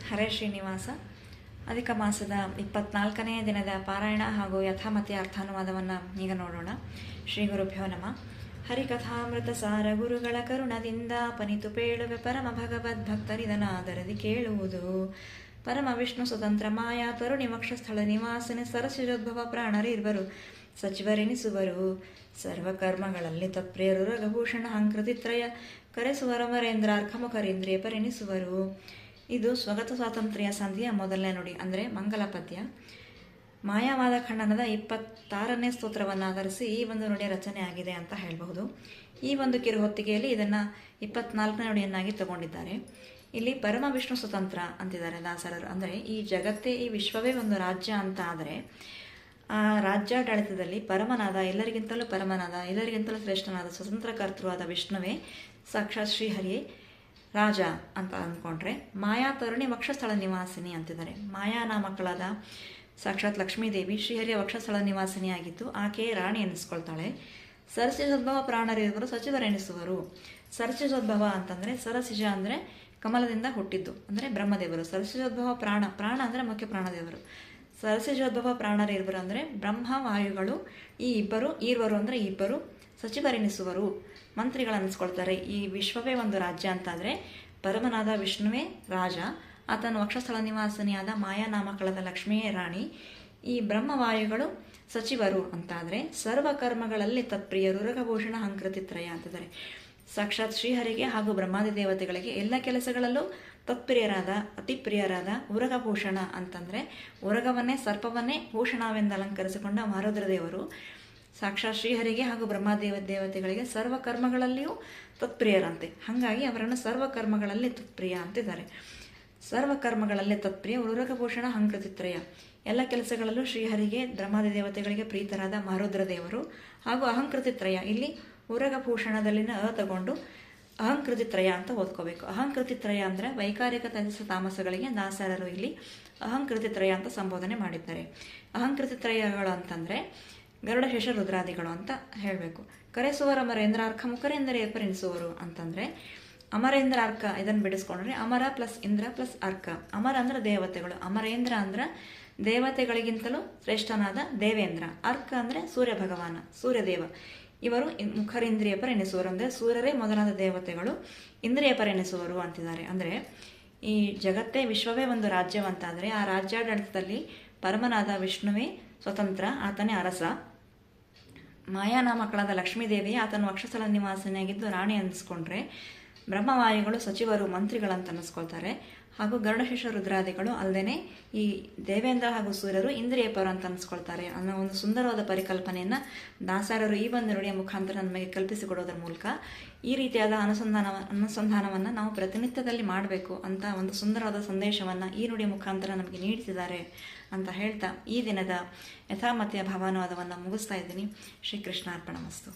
ಹರೇ ಶ್ರೀನಿವಾಸ. ಅಧಿಕ ಮಾಸದ 24ನೇ ದಿನದ ಪಾರಾಯಣ ಹಾಗೂ ಯಥಾಮತಿ ಅರ್ಥಾನುವಾದವನ್ನು ಈಗ ನೋಡೋಣ. ಶ್ರೀ ಗುರುಭ್ಯೋ ನಮಃ. ಹರಿಕಥಾಮೃತ ಸಾರ ಗುರುಗಳ ಕರುಣದಿಂದ ಪನಿತು ಪೇಳುವೆ ಪರಮ ಭಗವದ್ಭಕ್ತರಿದನಾದರದಿ ಕೇಳುವುದು. ಪರಮ ವಿಷ್ಣು ಸ್ವತಂತ್ರ ಮಾಯಾ ತರುಣಿ ವಕ್ಷಸ್ಥಳ ನಿವಾಸನೆ ಸರಸಿಜೋದ್ಭವ ಪ್ರಾಣರಿರ್ವರು ಸಚಿವರೆನಿಸುವರು. ಸರ್ವಕರ್ಮಗಳಲ್ಲಿ ತತ್ಪ್ರಿಯರು ರಘಭೂಷಣ ಹಂಕೃತಿತ್ರಯ ಕರೆಸುವರಮರೇಂದ್ರಾರ್ಕಮುಖರೇಂದ್ರಿಯ ಪರಿಣಿಸುವರು. ಇದು ಸ್ವಗತ ಸ್ವಾತಂತ್ರ್ಯ ಸಂಧಿಯ ಮೊದಲನೇ ನುಡಿ, ಅಂದರೆ ಮಂಗಲ ಪದ್ಯ. ಮಾಯಾವಾದ ಖಂಡನದ 26ನೇ ಸ್ತೋತ್ರವನ್ನು ಆಧರಿಸಿ ಈ ಒಂದು ನುಡಿಯ ರಚನೆ ಆಗಿದೆ ಅಂತ ಹೇಳಬಹುದು. ಈ ಒಂದು ಕಿರುಹೊತ್ತಿಗೆಯಲ್ಲಿ ಇದನ್ನು 24ನೇ ನುಡಿಯನ್ನಾಗಿ ತಗೊಂಡಿದ್ದಾರೆ. ಇಲ್ಲಿ ಪರಮ ವಿಷ್ಣು ಸ್ವತಂತ್ರ ಅಂತಿದ್ದಾರೆ ದಾಸರರು. ಅಂದರೆ ಈ ಜಗತ್ತೇ, ಈ ವಿಶ್ವವೇ ಒಂದು ರಾಜ್ಯ ಅಂತ ಆದರೆ ಆ ರಾಜ್ಯಾಡಳಿತದಲ್ಲಿ ಪರಮನಾದ, ಎಲ್ಲರಿಗಿಂತಲೂ ಪರಮನಾದ, ಎಲ್ಲರಿಗಿಂತಲೂ ಶ್ರೇಷ್ಠನಾದ ಸ್ವತಂತ್ರ ಕರ್ತೃವಾದ ವಿಷ್ಣುವೇ ಸಾಕ್ಷಾತ್ ಶ್ರೀಹರಿಯೇ ರಾಜ ಅಂತ ಅಂದ್ಕೊಂಡ್ರೆ, ಮಾಯಾ ತರುಣಿ ವಕ್ಷಸ್ಥಳ ನಿವಾಸಿನಿ ಅಂತಿದ್ದಾರೆ. ಮಾಯಾ ನಾಮಕ್ಕಳಾದ ಸಾಕ್ಷಾತ್ ಲಕ್ಷ್ಮೀದೇವಿ ಶ್ರೀಹರಿಯ ವಕ್ಷಸ್ಥಳ ನಿವಾಸಿನಿಯಾಗಿದ್ದು ಆಕೆಯೇ ರಾಣಿ ಎನಿಸ್ಕೊಳ್ತಾಳೆ. ಸರಸಿಜೋದ್ಭವ ಪ್ರಾಣರಿರುವರು ಸಚಿವರೆನಿಸುವರು. ಸರಸಿಜೋದ್ಭವ ಅಂತಂದರೆ, ಸರಸಿಜ ಅಂದರೆ ಕಮಲದಿಂದ ಹುಟ್ಟಿದ್ದು, ಅಂದರೆ ಬ್ರಹ್ಮದೇವರು. ಸರಸಿಜೋದ್ಭವ ಪ್ರಾಣ ಅಂದರೆ ಮುಖ್ಯ ಪ್ರಾಣದೇವರು. ಸರಸಿಜೋದ್ಭವ ಪ್ರಾಣರಿರುವರು ಅಂದರೆ ಬ್ರಹ್ಮ ವಾಯುಗಳು ಈ ಇಬ್ಬರು, ಈರ್ವರು ಅಂದರೆ ಇಬ್ಬರು ಸಚಿವರೆನಿಸುವರು, ಮಂತ್ರಿಗಳನ್ನಿಸ್ಕೊಳ್ತಾರೆ. ಈ ವಿಶ್ವವೇ ಒಂದು ರಾಜ್ಯ ಅಂತಾದರೆ ಪರಮನಾದ ವಿಷ್ಣುವೇ ರಾಜ, ಆತನ ವಕ್ಷಸ್ಥಳ ನಿವಾಸನಿಯಾದ ಮಾಯಾ ನಾಮಕಳದ ಲಕ್ಷ್ಮಿಯೇ ರಾಣಿ, ಈ ಬ್ರಹ್ಮವಾಯುಗಳು ಸಚಿವರು ಅಂತಾದರೆ ಸರ್ವಕರ್ಮಗಳಲ್ಲಿ ತತ್ಪ್ರಿಯರು ರಘಭೂಷಣ ಹಂಕೃತಿತ್ರಯ ಅಂತಿದ್ದಾರೆ. ಸಾಕ್ಷಾತ್ ಶ್ರೀಹರಿಗೆ ಹಾಗೂ ಬ್ರಹ್ಮಾದಿ ದೇವತೆಗಳಿಗೆ ಎಲ್ಲ ಕೆಲಸಗಳಲ್ಲೂ ತತ್ಪ್ರಿಯರಾದ, ಅತಿ ಪ್ರಿಯರಾದ ಉರಗಭೂಷಣ ಅಂತಂದರೆ ಉರಗವನ್ನೇ ಸರ್ಪವನ್ನೇ ಭೂಷಣವೆಂದು ಅಲಂಕರಿಸಿಕೊಂಡ ಮಾರುದ್ರ ದೇವರು ಸಾಕ್ಷಾತ್ ಶ್ರೀಹರಿಗೆ ಹಾಗೂ ದೇವತೆಗಳಿಗೆ ಸರ್ವಕರ್ಮಗಳಲ್ಲಿಯೂ ತತ್ಪ್ರಿಯರಂತೆ. ಹಾಗಾಗಿ ಅವರನ್ನು ಸರ್ವಕರ್ಮಗಳಲ್ಲಿ ತತ್ಪ್ರಿಯ ಅಂತಿದ್ದಾರೆ. ಸರ್ವಕರ್ಮಗಳಲ್ಲಿ ತತ್ಪ್ರಿಯ ಉರಗಭೂಷಣ ಹಂಕೃತಿತ್ರಯ, ಎಲ್ಲ ಕೆಲಸಗಳಲ್ಲೂ ಶ್ರೀಹರಿಗೆ ಬ್ರಹ್ಮಾದಿ ದೇವತೆಗಳಿಗೆ ಪ್ರೀತರಾದ ಮಾರುದ್ರ ದೇವರು ಹಾಗೂ ಅಹಂಕೃತಿತ್ರಯ. ಇಲ್ಲಿ ಉರಗಭೂಷಣದಲ್ಲಿನ ತಗೊಂಡು ಅಹಂಕೃತಿತ್ರಯ ಅಂತ ಓದ್ಕೋಬೇಕು. ಅಹಂಕೃತಿತ್ರಯ ಅಂದರೆ ವೈಕಾರಿಕ ತಜಸ ತಾಮಸಗಳಿಗೆ ದಾಸರರು ಇಲ್ಲಿ ಅಹಂಕೃತಿತ್ರಯ ಅಂತ ಸಂಬೋಧನೆ ಮಾಡಿದ್ದಾರೆ. ಅಹಂಕೃತಿತ್ರಯಗಳು ಅಂತಂದರೆ ಗರುಡ ಶೇಷ ರುದ್ರಾದಿಗಳು ಅಂತ ಹೇಳಬೇಕು. ಕರೆಸುವರ ಅಮರೇಂದ್ರಾರ್ಕ ಮುಖರೇಂದ್ರ ಪರಿಣಿಸುವರು ಅಂತಂದರೆ ಅಮರೇಂದ್ರ ಅರ್ಕ, ಇದನ್ನು ಬಿಡಿಸ್ಕೊಂಡ್ರೆ ಅಮರ ಪ್ಲಸ್ ಇಂದ್ರ ಪ್ಲಸ್ ಅರ್ಕ. ಅಮರ ಅಂದರೆ ದೇವತೆಗಳು, ಅಮರೇಂದ್ರ ಅಂದ್ರೆ ದೇವತೆಗಳಿಗಿಂತಲೂ ಶ್ರೇಷ್ಠನಾದ ದೇವೇಂದ್ರ, ಅರ್ಕ ಅಂದರೆ ಸೂರ್ಯ ಭಗವಾನ, ಸೂರ್ಯದೇವ. ಇವರು ಮುಖರೇಂದ್ರಿಯ ಪರಿಣಿಸುವರು ಅಂದರೆ ಸೂರ್ಯರೇ ಮೊದಲಾದ ದೇವತೆಗಳು ಇಂದ್ರಿಯ ಪರಿಣಿಸುವರು ಅಂತಿದ್ದಾರೆ. ಅಂದರೆ ಈ ಜಗತ್ತೇ, ವಿಶ್ವವೇ ಒಂದು ರಾಜ್ಯವಂತಾದರೆ ಆ ರಾಜ್ಯಾಡಳಿತದಲ್ಲಿ ಪರಮನಾದ ವಿಷ್ಣುವೇ ಸ್ವತಂತ್ರ, ಆತನೇ ಅರಸ. ಮಾಯಾನಾಮಕ್ಕಳಾದ ಲಕ್ಷ್ಮೀದೇವಿಯೇ ಆತನ ವಕ್ಷಸ್ಥಳ ನಿವಾಸನೆಯಾಗಿದ್ದು ರಾಣಿ ಅನ್ನಿಸ್ಕೊಂಡ್ರೆ, ಬ್ರಹ್ಮವಾಯುಗಳು ಸಚಿವರು, ಮಂತ್ರಿಗಳಂತ ಅನ್ನಿಸ್ಕೊಳ್ತಾರೆ. ಹಾಗೂ ಗರುಡಶೇಷ ರುದ್ರಾದಿಗಳು ಅಲ್ಲದೆ ಈ ದೇವೇಂದ್ರ ಹಾಗೂ ಸೂರ್ಯರು ಇಂದ್ರಿಯ ಪರ ಅಂತ ಅನ್ನಿಸ್ಕೊಳ್ತಾರೆ ಅನ್ನೋ ಒಂದು ಸುಂದರವಾದ ಪರಿಕಲ್ಪನೆಯನ್ನು ದಾಸರರು ಈ ಒಂದು ನುಡಿಯ ಮುಖಾಂತರ ನಮಗೆ ಕಲ್ಪಿಸಿಕೊಡೋದ್ರ ಮೂಲಕ ಈ ರೀತಿಯಾದ ಅನುಸಂಧಾನವನ್ನು ನಾವು ಪ್ರತಿನಿತ್ಯದಲ್ಲಿ ಮಾಡಬೇಕು ಅಂತ ಒಂದು ಸುಂದರವಾದ ಸಂದೇಶವನ್ನು ಈ ನುಡಿಯ ಮುಖಾಂತರ ನಮಗೆ ನೀಡಿಸಿದ್ದಾರೆ ಅಂತ ಹೇಳ್ತಾ ಈ ದಿನದ ಯಥಾಮತಿಯ ಭಾವಾನುವಾದವನ್ನು ಮುಗಿಸ್ತಾ ಇದ್ದೀನಿ. ಶ್ರೀಕೃಷ್ಣಾರ್ಪಣಮಸ್ತು.